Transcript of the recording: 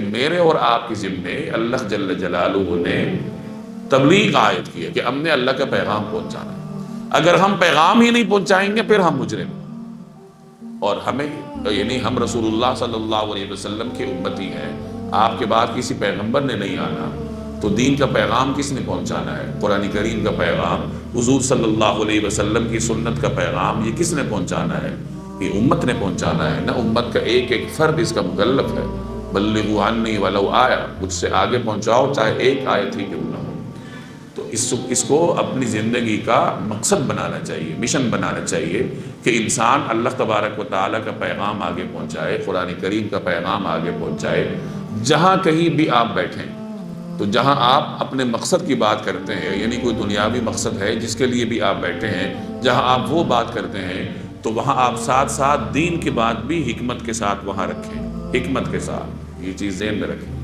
کہ میرے اور آپ کے ذمے اللہ جل جلالہ نے تبلیغ عائد کی ہے کہ ہم نے اللہ کا پیغام پہنچانا ہے۔ اگر ہم پیغام ہی نہیں پہنچائیں گے پھر ہم مجرم ہیں۔ اور ہمیں یعنی ہم رسول اللہ صلی اللہ علیہ وسلم کے امتی ہیں، آپ کے بعد کسی پیغمبر نے نہیں آنا، تو دین کا پیغام کس نے پہنچانا ہے؟ قرآن کریم کا پیغام، حضور صلی اللہ علیہ وسلم کی سنت کا پیغام، یہ کس نے پہنچانا ہے؟ یہ امت نے پہنچانا ہے نا۔ امت کا ایک ایک فرد اس کا مکلف ہے۔ بلغوا عنی ولو آیا، مجھ سے آگے پہنچاؤ چاہے ایک آیت ہی کیوں نہ ہو۔ تو اس کو اپنی زندگی کا مقصد بنانا چاہیے، مشن بنانا چاہیے کہ انسان اللہ تبارک و تعالیٰ کا پیغام آگے پہنچائے، قرآن کریم کا پیغام آگے پہنچائے۔ جہاں کہیں بھی آپ بیٹھیں تو جہاں آپ اپنے مقصد کی بات کرتے ہیں، یعنی کوئی دنیاوی مقصد ہے جس کے لیے بھی آپ بیٹھے ہیں، جہاں آپ وہ بات کرتے ہیں تو وہاں آپ ساتھ ساتھ دین کی بات بھی حکمت کے ساتھ وہاں رکھیں، حکمت کے ساتھ۔ یہ چیز ذہن میں رکھیں۔